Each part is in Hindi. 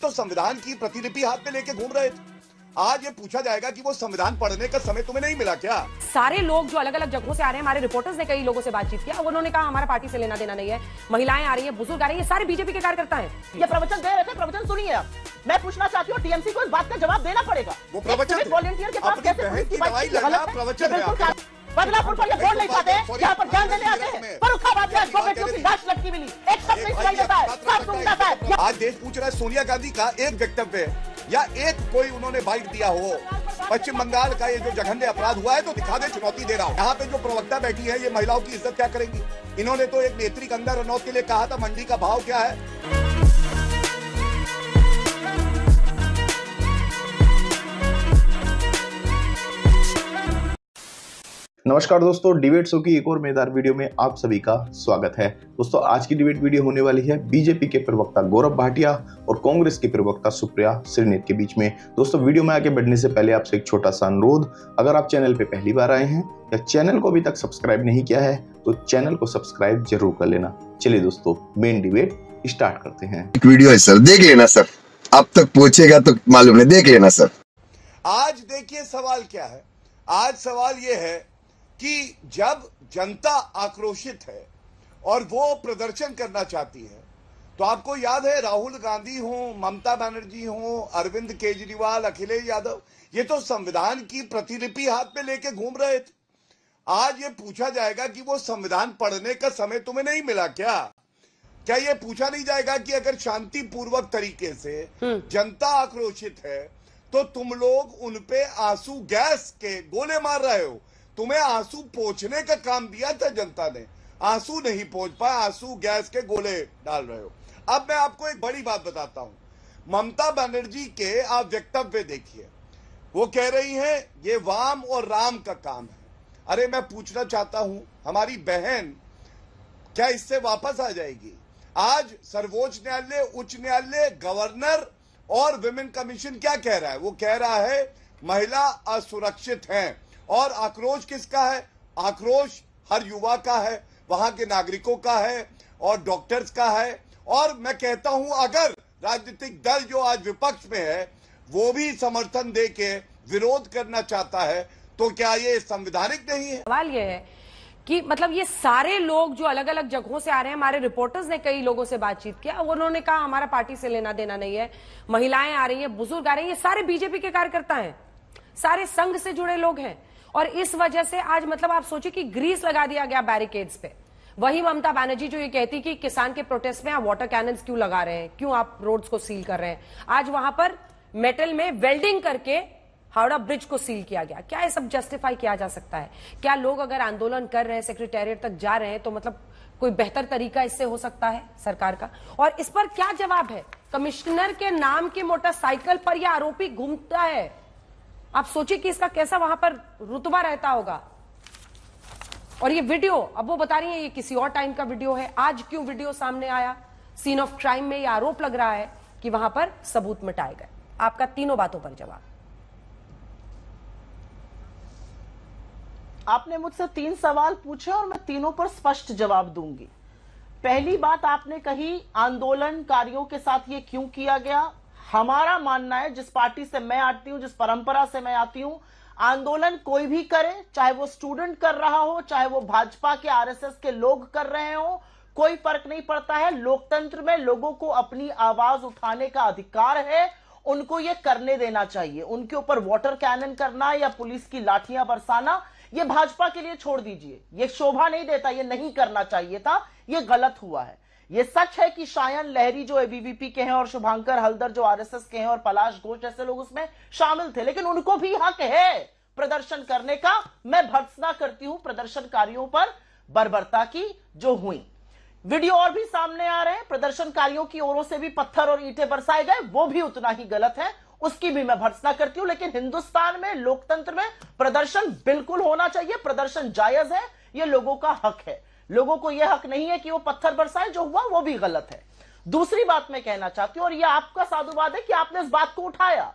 तो संविधान की प्रतिलिपि हाथ में लेके घूम रहे थे। आज ये पूछा जाएगा कि वो संविधान पढ़ने का समय तुम्हें नहीं मिला क्या? सारे लोग जो अलग अलग जगहों से आ रहे हैं, हमारे रिपोर्टर्स ने कई लोगों से बातचीत किया, उन्होंने कहा हमारा पार्टी से लेना देना नहीं है, महिलाएं आ रही हैं, बुजुर्ग आ रहे हैं, ये सारे बीजेपी के कार्यकर्ता हैं। ये प्रवचन दे रहे थे, प्रवचन सुनिए आप। मैं पूछना चाहती हूँ टीएमसी को इस बात का जवाब देना पड़ेगा। वो प्रवचन वॉलंटियर के पास कैसे प्रवचन बदलापुर पर ये बोल नहीं पाते, यहाँ पर ध्यान देने आते हैं, फर्रुखाबाद में 100 बेटियों की लाश लटकी मिली, एक शब्द नहीं सुनाई देता है, सब सुन जाता है। आज देश पूछ रहा है सोनिया गांधी का एक वक्तव्य या एक कोई उन्होंने बाइट दिया हो, पश्चिम बंगाल का ये जो जघन्य अपराध हुआ है तो दिखा दे, चुनौती दे रहा हूँ। यहाँ पे जो प्रवक्ता बैठी है ये महिलाओं की इज्जत क्या करेंगी? इन्होंने तो एक नेत्री कंगना रनौत के लिए कहा था मंडी का भाव क्या है। नमस्कार दोस्तों, डिबेट शो की एक और मजेदार वीडियो में आप सभी का स्वागत है। दोस्तों आज की डिबेट वीडियो होने वाली है बीजेपी के प्रवक्ता गौरव भाटिया और कांग्रेस की प्रवक्ता सुप्रिया श्रीनेत के बीच में। दोस्तों वीडियो में आगे बढ़ने से पहले आपसे एक छोटा सा अनुरोध, अगर आप चैनल पे पहली बार आए हैं या चैनल को अभी तक सब्सक्राइब नहीं किया है तो चैनल को सब्सक्राइब जरूर कर लेना। चलिए दोस्तों मेन डिबेट स्टार्ट करते हैं। वीडियो है सर, देख लेना सर, अब तक पहुंचेगा तो मालूम नहीं, देख लेना सर। आज देखिए सवाल क्या है। आज सवाल ये है कि जब जनता आक्रोशित है और वो प्रदर्शन करना चाहती है तो आपको याद है राहुल गांधी हो, ममता बनर्जी हो, अरविंद केजरीवाल, अखिलेश यादव, ये तो संविधान की प्रतिलिपि हाथ में लेके घूम रहे थे। आज ये पूछा जाएगा कि वो संविधान पढ़ने का समय तुम्हें नहीं मिला क्या? क्या ये पूछा नहीं जाएगा कि अगर शांतिपूर्वक तरीके से जनता आक्रोशित है तो तुम लोग उनपे आंसू गैस के गोले मार रहे हो? तुम्हें आंसू पोंछने का काम दिया था जनता ने, आंसू नहीं पोंछ पाए, आंसू गैस के गोले डाल रहे हो। अब मैं आपको एक बड़ी बात बताता हूं। ममता बनर्जी के आप वक्तव्य देखिए, वो कह रही हैं ये वाम और राम का काम है। अरे मैं पूछना चाहता हूं, हमारी बहन क्या इससे वापस आ जाएगी? आज सर्वोच्च न्यायालय, उच्च न्यायालय, गवर्नर और विमेन कमीशन क्या कह रहा है? वो कह रहा है महिला असुरक्षित हैं। और आक्रोश किसका है? आक्रोश हर युवा का है, वहां के नागरिकों का है और डॉक्टर्स का है। और मैं कहता हूं अगर राजनीतिक दल जो आज विपक्ष में है वो भी समर्थन दे के विरोध करना चाहता है तो क्या ये संवैधानिक नहीं है? सवाल ये है कि मतलब ये सारे लोग जो अलग अलग जगहों से आ रहे हैं, हमारे रिपोर्टर्स ने कई लोगों से बातचीत किया, उन्होंने कहा हमारा पार्टी से लेना देना नहीं है, महिलाएं आ रही हैं, बुजुर्ग आ रहे हैं, ये सारे बीजेपी के कार्यकर्ता हैं, सारे संघ से जुड़े लोग हैं। और इस वजह से आज मतलब आप सोचिए कि ग्रीस लगा दिया गया बैरिकेड्स पे। वही ममता बनर्जी जो ये कहती कि किसान के प्रोटेस्ट में आप वाटर कैनन्स क्यों लगा रहे हैं, क्यों आप रोड्स को सील कर रहे हैं, आज वहां पर मेटल में वेल्डिंग करके हावड़ा ब्रिज को सील किया गया। क्या ये सब जस्टिफाई किया जा सकता है? क्या लोग अगर आंदोलन कर रहे हैं, सेक्रेटेरिएट तक जा रहे हैं तो मतलब कोई बेहतर तरीका इससे हो सकता है सरकार का? और इस पर क्या जवाब है? कमिश्नर के नाम की मोटरसाइकिल पर यह आरोपी घूमता है। आप सोचिए कि इसका कैसा वहां पर रुतबा रहता होगा। और ये वीडियो, अब वो बता रही है ये किसी और टाइम का वीडियो है, आज क्यों वीडियो सामने आया? सीन ऑफ क्राइम में ये आरोप लग रहा है कि वहां पर सबूत मिटाए गए। आपका तीनों बातों पर जवाब। आपने मुझसे 3 सवाल पूछे और मैं तीनों पर स्पष्ट जवाब दूंगी। पहली बात आपने कही आंदोलनकारियों के साथ ये क्यों किया गया। हमारा मानना है, जिस पार्टी से मैं आती हूं, जिस परंपरा से मैं आती हूं, आंदोलन कोई भी करे, चाहे वो स्टूडेंट कर रहा हो, चाहे वो भाजपा के आरएसएस के लोग कर रहे हो, कोई फर्क नहीं पड़ता है। लोकतंत्र में लोगों को अपनी आवाज उठाने का अधिकार है, उनको ये करने देना चाहिए। उनके ऊपर वाटर कैनन करना या पुलिस की लाठियां बरसाना ये भाजपा के लिए छोड़ दीजिए, ये शोभा नहीं देता, ये नहीं करना चाहिए था, ये गलत हुआ है। ये सच है कि शायन लहरी जो एबीवीपी के हैं और शुभांकर हल्दर जो आरएसएस के हैं और पलाश घोष जैसे लोग उसमें शामिल थे, लेकिन उनको भी हक है प्रदर्शन करने का। मैं भर्त्सना करती हूं प्रदर्शनकारियों पर बर्बरता की जो हुई। वीडियो और भी सामने आ रहे हैं, प्रदर्शनकारियों की ओरों से भी पत्थर और ईंटें बरसाए गए, वो भी उतना ही गलत है, उसकी भी मैं भर्त्सना करती हूं। लेकिन हिंदुस्तान में, लोकतंत्र में प्रदर्शन बिल्कुल होना चाहिए, प्रदर्शन जायज है, यह लोगों का हक है। लोगों को यह हक नहीं है कि वो पत्थर बरसाए, जो हुआ वो भी गलत है। दूसरी बात मैं कहना चाहती हूं, और यह आपका साधुवाद है कि आपने इस बात को उठाया,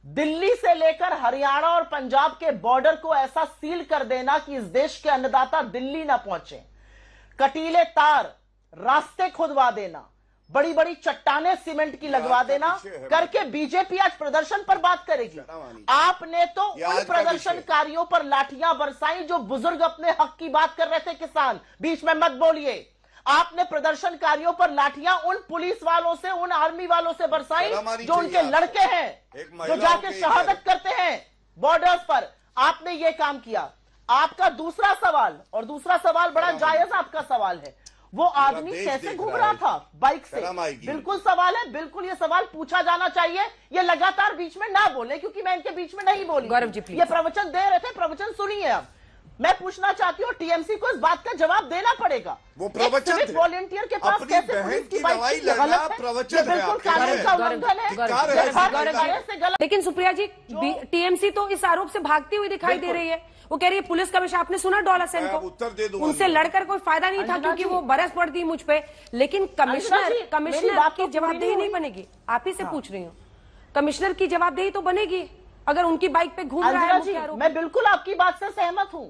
दिल्ली से लेकर हरियाणा और पंजाब के बॉर्डर को ऐसा सील कर देना कि इस देश के अन्नदाता दिल्ली ना पहुंचे, कटीले तार, रास्ते खुदवा देना, बड़ी बड़ी चट्टाने सीमेंट की लगवा देना करके बीजेपी आज प्रदर्शन पर बात करेगी। आपने तो उन प्रदर्शनकारियों पर लाठियां बरसाई जो बुजुर्ग अपने हक की बात कर रहे थे। किसान बीच में मत बोलिए। आपने प्रदर्शनकारियों पर लाठियां उन पुलिस वालों से, उन आर्मी वालों से बरसाई जो उनके लड़के हैं, जो जाके शहादत करते हैं बॉर्डर्स पर। आपने ये काम किया। आपका दूसरा सवाल, और दूसरा सवाल बड़ा जायज आपका सवाल है, वो आदमी कैसे घूम रहा था बाइक से? बिल्कुल सवाल है, बिल्कुल ये सवाल पूछा जाना चाहिए। ये लगातार बीच में ना बोले, क्योंकि मैं इनके बीच में नहीं बोली। गौरव जी प्लीज। ये प्रवचन दे रहे थे, प्रवचन सुनिए। अब मैं पूछना चाहती हूँ, टीएमसी को इस बात का जवाब देना पड़ेगा। वो प्रवचन वॉलंटियर के पास कैसे पुलिस की बाइक की गलत है? प्रवचन बिल्कुल कानून का उल्लंघन है। लेकिन सुप्रिया जी, टीएमसी तो इस आरोप से भागती हुई दिखाई दे रही है। वो कह रही है पुलिस कमिश्नर, आपने सुना डॉलर सेन को, उत्तर दे दूं, उनसे लड़कर कोई फायदा नहीं था क्योंकि वो बरस पड़ती मुझ पे। लेकिन कमिश्नर की जवाबदेही नहीं बनेगी। आप ही से पूछ रही हूँ, कमिश्नर की जवाबदेही तो बनेगी अगर उनकी बाइक पे घूम रहा है। मैं बिल्कुल आपकी बात से सहमत हूं,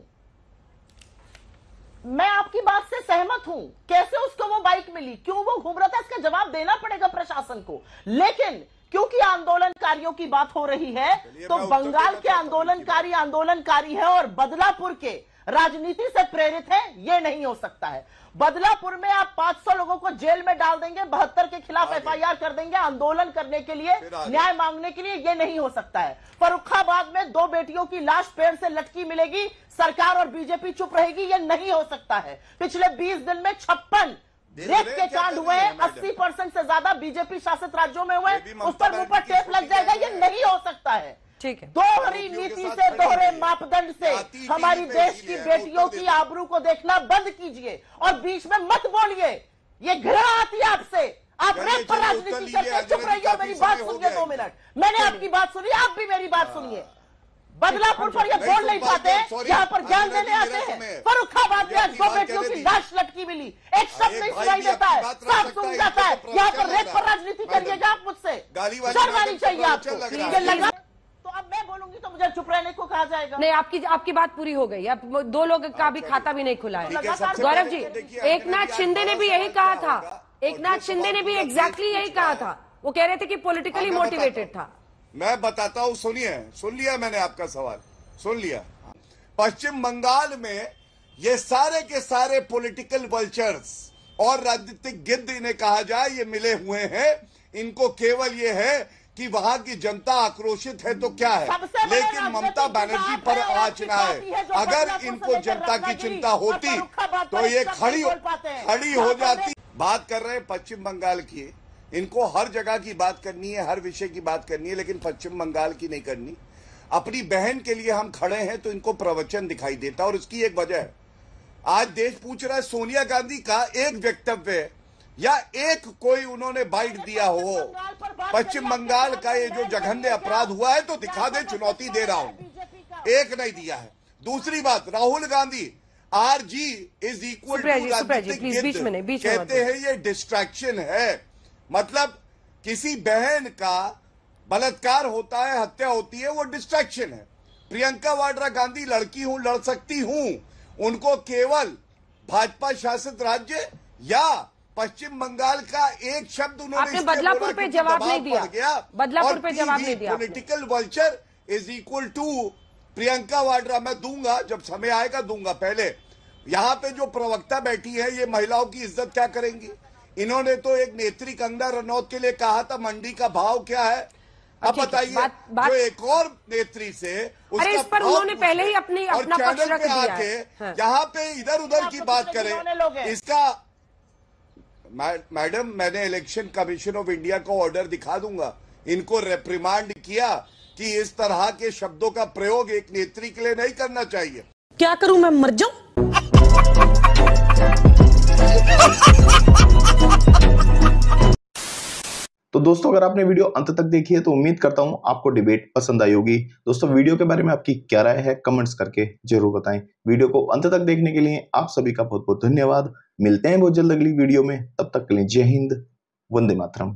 मैं आपकी बात से सहमत हूं। कैसे उसको वो बाइक मिली, क्यों वो घूम रहा था, इसका जवाब देना पड़ेगा प्रशासन को। लेकिन क्योंकि आंदोलनकारियों की बात हो रही है, तो बंगाल के आंदोलनकारी है और बदलापुर के राजनीति से प्रेरित है, ये नहीं हो सकता है। बदलापुर में आप 500 लोगों को जेल में डाल देंगे, 72 के खिलाफ एफआईआर कर देंगे आंदोलन करने के लिए, न्याय मांगने के लिए, ये नहीं हो सकता है। फर्रुखाबाद में 2 बेटियों की लाश पेड़ से लटकी मिलेगी, सरकार और बीजेपी चुप रहेगी, ये नहीं हो सकता है। पिछले 20 दिन में 56 रेप के कांड हुए, 80% से ज्यादा बीजेपी शासित राज्यों में हुए, उस पर मुंह पर टेप लग जाएगा, ये नहीं हो सकता है। ठीक है। दोहरी नीति से, दोहरे मापदंड से हमारी देश की बेटियों की आबरू को देखना बंद कीजिए और बीच में मत बोलिए। ये घृणा आती है आपसे। आप रेप पर राजनीति करते हैं। चुप रहिए, मेरी बात सुनिए 2 मिनट। मैंने आपकी बात सुनी, आप भी मेरी बात सुनिए। बदलापुर पर ये बोल नहीं पाते, यहाँ पर ज्ञान देने आते हैं। फर्रुखाबाद में 2 बेटियों की लाश लटकी मिली, एक शब्द नहीं सुनाई देता है, साफ सुन जाता है। यहाँ पर रेप पर राजनीति करिएगा आप मुझसे, शर्म आनी चाहिए आपको। ये लगा तो अब मैं बोलूंगी तो मुझे चुप रहने को कहा जाएगा। नहीं, आपकी बात पूरी हो गई। अब 2 लोग का भी खाता भी नहीं खुला है। गौरव जी, एकनाथ शिंदे ने भी यही कहा था, एकनाथ शिंदे ने भी एग्जैक्टली यही कहा था। वो कह रहे थे कि पॉलिटिकली मोटिवेटेड था। मैं बताता हूं, सुनिए, सुन लिया मैंने आपका सवाल, सुन लिया। पश्चिम बंगाल में ये सारे के सारे पॉलिटिकल वल्चर्स और राजनीतिक गिद्ध इन्हें कहा जाए, ये मिले हुए हैं। इनको केवल ये है कि वहां की जनता आक्रोशित है तो क्या है, लेकिन ममता बनर्जी पर आँचना है। अगर इनको जनता की चिंता होती तो ये खड़ी हो जाती। बात कर रहे हैं पश्चिम बंगाल की, इनको हर जगह की बात करनी है, हर विषय की बात करनी है, लेकिन पश्चिम बंगाल की नहीं करनी। अपनी बहन के लिए हम खड़े हैं तो इनको प्रवचन दिखाई देता, और उसकी एक वजह है। आज देश पूछ रहा है सोनिया गांधी का एक वक्तव्य या एक कोई उन्होंने बाइट दिया हो पश्चिम बंगाल का, ये जो जघन्य अपराध हुआ है तो दिखा दे, चुनौती दे रहा हूं। एक नहीं दिया है। दूसरी बात, Rahul Gandhi RG is equal to राजनीतिक गिद्ध कहते हैं, ये डिस्ट्रैक्शन है। मतलब किसी बहन का बलात्कार होता है, हत्या होती है, वो डिस्ट्रैक्शन है। प्रियंका वाड्रा गांधी लड़की हूं, लड़ सकती हूं, उनको केवल भाजपा शासित राज्य या पश्चिम बंगाल का एक शब्द उन्होंने बदलापुर पे जवाब नहीं दिया, बदलापुर पे जवाब नहीं दिया। Political vulture is equal to Priyanka Vadra. मैं दूंगा, जब समय आएगा दूंगा। पहले यहाँ पे जो प्रवक्ता बैठी है, ये महिलाओं की इज्जत क्या करेंगी? इन्होंने तो एक नेत्री कंगना रनौत के लिए कहा था मंडी का भाव क्या है। अब बताइए, जो एक और नेत्री से उसका इस पर उन्होंने पहले ही अपना पक्ष रख दिया है। यहाँ पे इधर उधर की बात करें, इसका मैडम मैंने इलेक्शन कमीशन ऑफ इंडिया को ऑर्डर दिखा दूंगा। इनको रेप्रिमांड किया कि इस तरह के शब्दों का प्रयोग एक नेत्री के लिए नहीं करना चाहिए। क्या करूं, मैं मर जाऊं? तो दोस्तों, अगर आपने वीडियो अंत तक देखी है तो उम्मीद करता हूं आपको डिबेट पसंद आई होगी। दोस्तों, वीडियो के बारे में आपकी क्या राय है कमेंट्स करके जरूर बताएं। वीडियो को अंत तक देखने के लिए आप सभी का बहुत बहुत धन्यवाद। मिलते हैं बहुत जल्द अगली वीडियो में, तब तक के लिए जय हिंद, वंदे मातरम।